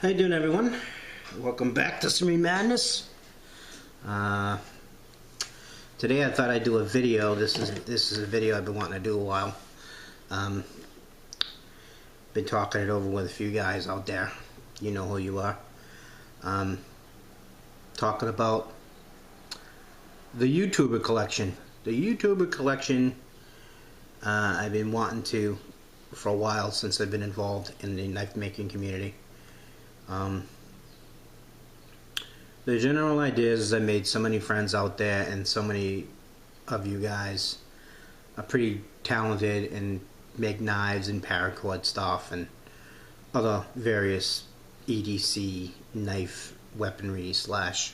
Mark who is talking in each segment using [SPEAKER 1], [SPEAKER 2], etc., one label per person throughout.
[SPEAKER 1] How you doing, everyone? Welcome back to Serene Madness. Today I thought I'd do a video. This is a video I've been wanting to do a while. Been talking it over with a few guys out there. You know who you are. Talking about the YouTuber collection. The YouTuber collection I've been wanting to for a while, since I've been involved in the knife making community. The general idea is I made so many friends out there, and so many of you guys are pretty talented and make knives and paracord stuff and other various EDC knife weaponry slash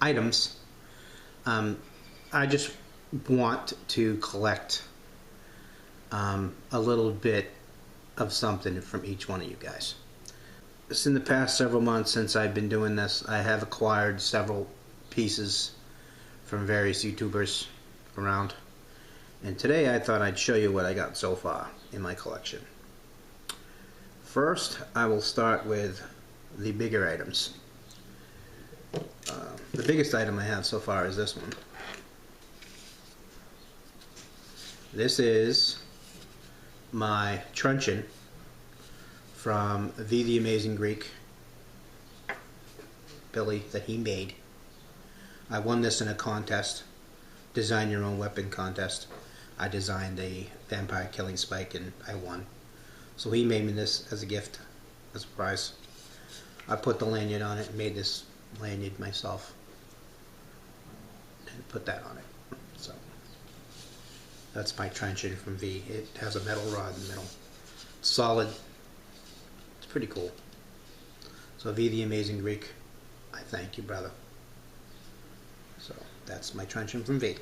[SPEAKER 1] items. I just want to collect a little bit of something from each one of you guys. In the past several months since I've been doing this, I have acquired several pieces from various YouTubers around, and today I thought I'd show you what I got so far in my collection. First, I will start with the bigger items. The biggest item I have so far is this one. This is my Truncheon from the Amazing Greek, Billy, that he made. I won this in a contest, design your own weapon contest. I designed a vampire killing spike and I won. So he made me this as a gift, as a prize. I put the lanyard on it and made this lanyard myself and put that on it. So that's my Truncheon from V. It has a metal rod in the middle. Solid. Pretty cool. So V the Amazing Greek, I thank you, brother. So that's my Truncheon from V.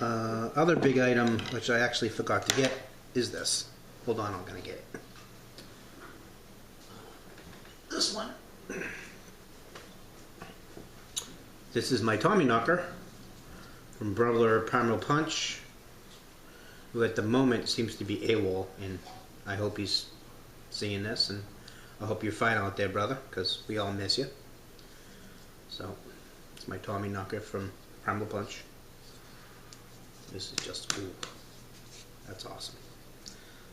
[SPEAKER 1] Other big item, which I actually forgot to get, is this. Hold on, I'm gonna get it. This one. This is my Tommyknocker from Brother Parmo Punch, who at the moment seems to be AWOL, and I hope he's seeing this, and I hope you're fine out there, brother, because we all miss you. So it's my Tommyknocker from Parmo Punch. This is just cool. That's awesome.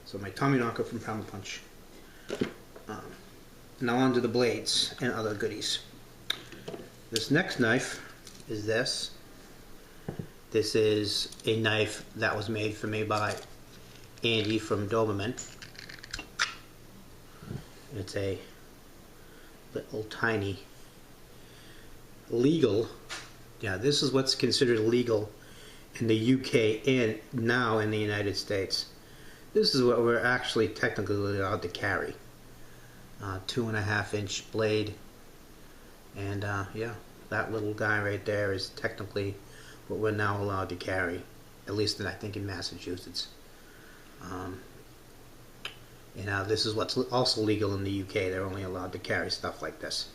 [SPEAKER 1] So my Tommyknocker from Parmo Punch. Now on to the blades and other goodies. This next knife is this. This is a knife that was made for me by Andy from Doberman. It's a little tiny legal, yeah, this is what's considered legal in the UK and now in the United States. This is what we're actually technically allowed to carry. 2.5 inch blade, and yeah, that little guy right there is technically what we're now allowed to carry, at least I think in Massachusetts. And this is what's also legal in the UK. They're only allowed to carry stuff like this.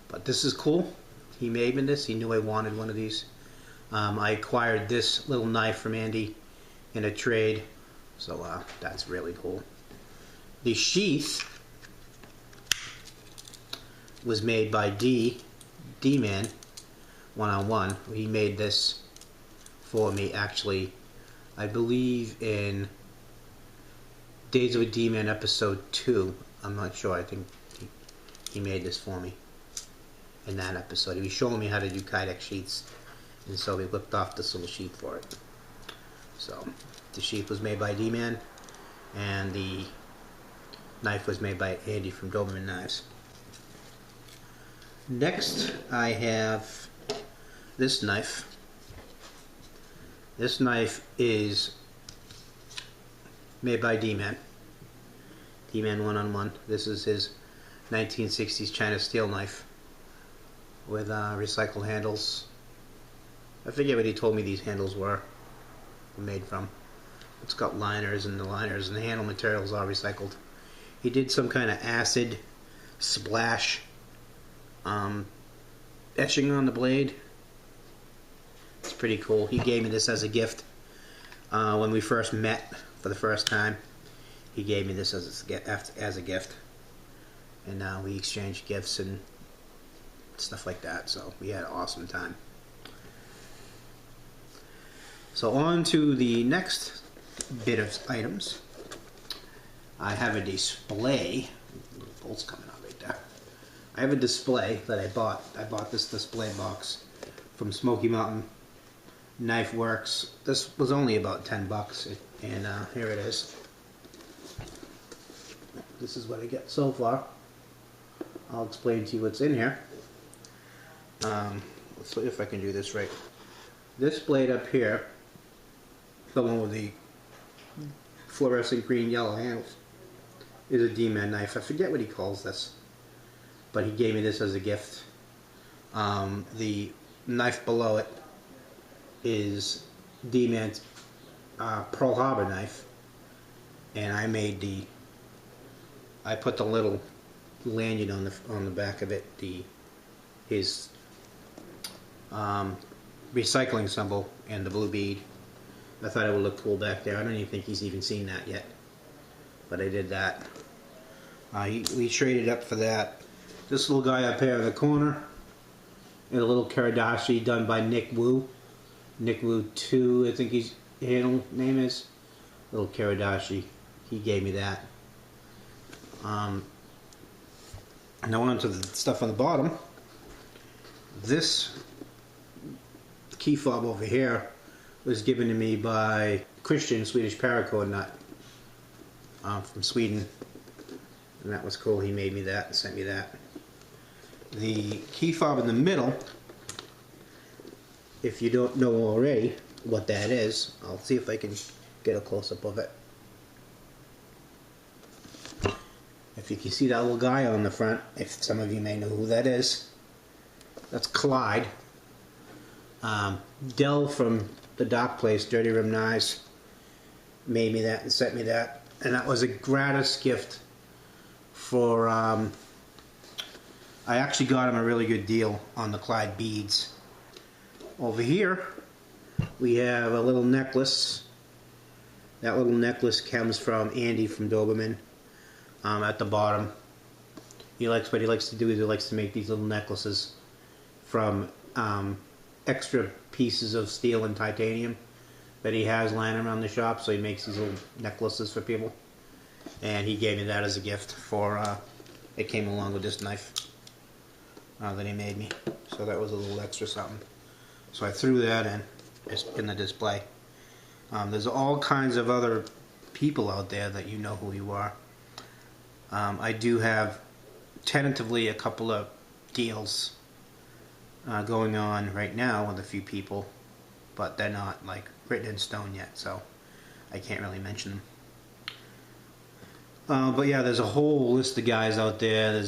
[SPEAKER 1] But this is cool. He made me this. He knew I wanted one of these. I acquired this little knife from Andy in a trade. So that's really cool. The sheath was made by D-Man one-on-one. He made this for me, actually, I believe in Days of a D-Man episode 2. I'm not sure. I think he made this for me in that episode. He was showing me how to do Kydex sheaths, and so he whipped off this little sheath for it. So the sheath was made by D-Man, and the knife was made by Andy from Doberman Knives. Next, I have this knife. This knife is made by D-Man. D-Man one-on-one. This is his 1960s China steel knife with recycled handles. I forget what he told me these handles were made from. It's got liners, and the liners and the handle materials are recycled. He did some kind of acid splash etching on the blade. It's pretty cool. He gave me this as a gift when we first met for the first time. He gave me this as a gift. and we exchanged gifts and stuff like that. So we had an awesome time. So on to the next bit of items. I have a display. Bolt's coming out right there. I have a display that I bought. I bought this display box from Smoky Mountain Knife Works. This was only about 10 bucks, and here it is. This is what I get so far. I'll explain to you what's in here. Let's see if I can do this right. This blade up here, the one with the fluorescent green yellow handles, is a DMAT knife. I forget what he calls this, but he gave me this as a gift. The knife below it is DMAT Pearl Harbor knife, and I put the little lanyard on the back of it, his recycling symbol and the blue bead. I thought it would look cool back there. I don't even think he's even seen that yet, but I did that. We traded up for that. This little guy up here in the corner, and a little Karadashi done by Nick Wu. Nick Wu 2, I think his handle name is. Little Karadashi. He gave me that. Now on to the stuff on the bottom. This key fob over here was given to me by Christian, Swedish paracord nut from Sweden, and that was cool. He made me that and sent me that. The key fob in the middle, if you don't know already what that is, I'll see if I can get a close-up of it. If you can see that little guy on the front, if some of you may know who that is, that's Clyde. Dell from the Dock Place, Dirty Rim Knives, made me that and sent me that, and that was a gratis gift for, I actually got him a really good deal on the Clyde beads. Over here we have a little necklace. That little necklace comes from Andy from Doberman. At the bottom, what he likes to do is he likes to make these little necklaces from extra pieces of steel and titanium that he has lying around the shop. So he makes these little necklaces for people, and he gave me that as a gift for it came along with this knife that he made me. So that was a little extra something. So I threw that in the display. There's all kinds of other people out there that you know who you are. I do have tentatively a couple of deals going on right now with a few people, but they're not like written in stone yet, so I can't really mention them. But yeah, there's a whole list of guys out there.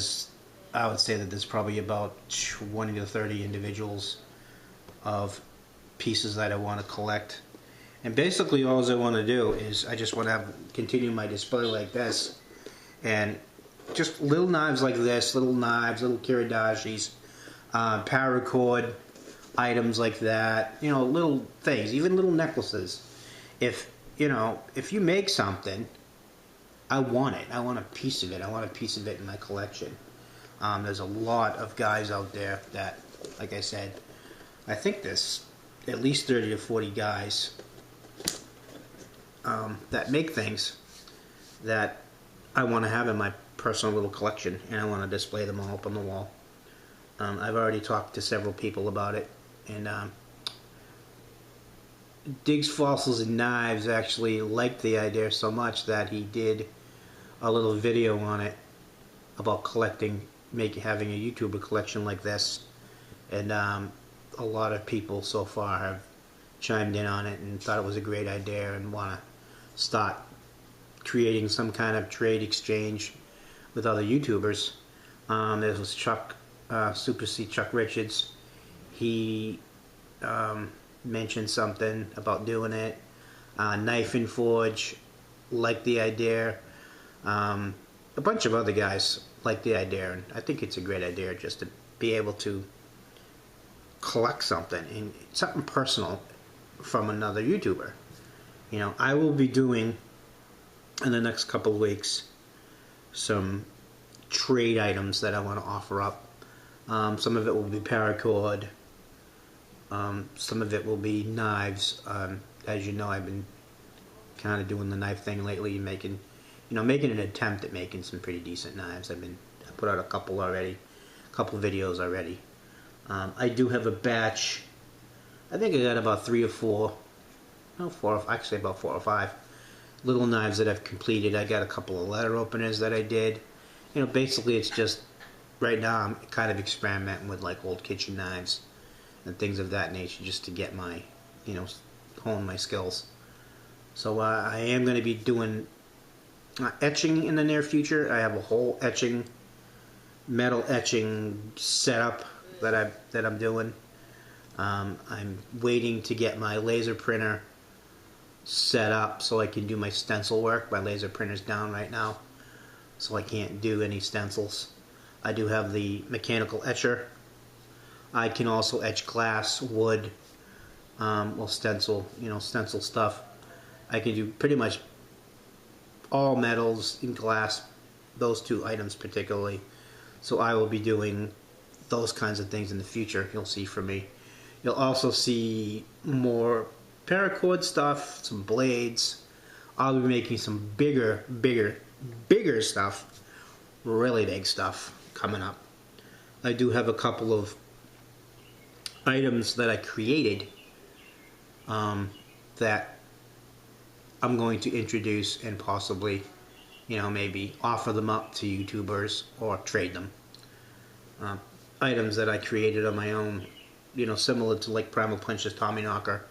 [SPEAKER 1] I would say that there's probably about 20 to 30 individuals of pieces that I want to collect. And basically all I want to do is I just want to continue my display like this. And just little knives like this, little knives, little kiridashis, paracord items like that, you know, little things, even little necklaces. If you make something, I want it. I want a piece of it. I want a piece of it in my collection. There's a lot of guys out there that, like I said, I think there's at least 30 to 40 guys that make things that I want to have in my personal little collection, and I want to display them all up on the wall. I've already talked to several people about it, and Diggs Fossils and Knives actually liked the idea so much that he did a little video on it about collecting, having a YouTuber collection like this, and a lot of people so far have chimed in on it and thought it was a great idea and want to start creating some kind of trade exchange with other YouTubers. There was Chuck, Super C Chuck Richards. He mentioned something about doing it. Knife and Forge liked the idea. A bunch of other guys like the idea, and I think it's a great idea just to be able to collect something, and something personal from another YouTuber. You know, I will be doing in the next couple of weeks some trade items that I want to offer up. Some of it will be paracord. Some of it will be knives. As you know, I've been kind of doing the knife thing lately, making an attempt at making some pretty decent knives. I put out a couple videos already. I do have a batch. I think I got about 3 or 4, no, 4, actually about 4 or 5 little knives that I've completed. I got a couple of letter openers that I did. Basically it's just, right now I'm kind of experimenting with like old kitchen knives and things of that nature, just to get my, hone my skills. So I am going to be doing etching in the near future. I have a whole metal etching setup that I'm doing. I'm waiting to get my laser printer set up so I can do my stencil work. My laser printer's down right now, so I can't do any stencils. I do have the mechanical etcher. I can also etch glass, wood, stencil, stencil stuff. I can do pretty much all metals in glass, those 2 items particularly. So I will be doing those kinds of things in the future. You'll see from me. You'll also see more paracord stuff, some blades. I'll be making some bigger stuff, really big stuff coming up. I do have a couple of items that I created that I'm going to introduce and possibly, maybe offer them up to YouTubers or trade them. Items that I created on my own, similar to like Primal Punch's Tommyknocker,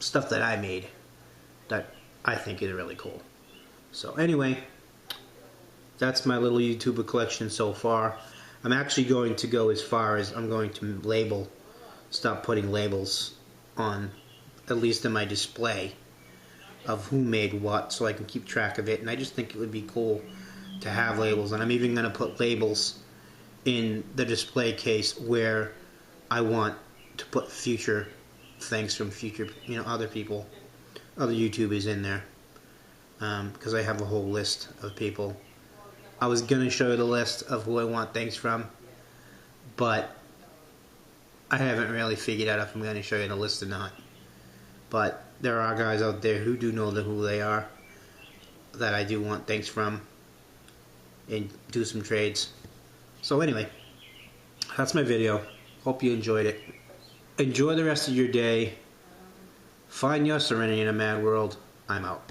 [SPEAKER 1] stuff that I made that I think is really cool. So anyway, that's my little YouTuber collection so far. I'm actually going to go as far as I'm going to stop putting labels on, at least in my display, of who made what, so I can keep track of it. And I just think it would be cool to have labels. And I'm even going to put labels in the display case where I want to put future things from future, other people, other YouTubers in there. Because I have a whole list of people. I was going to show you the list of who I want things from, but I haven't really figured out if I'm going to show you the list or not. But there are guys out there who do know who they are, that I do want things from, and do some trades. So anyway, that's my video. Hope you enjoyed it. Enjoy the rest of your day. Find your serenity in a mad world. I'm out.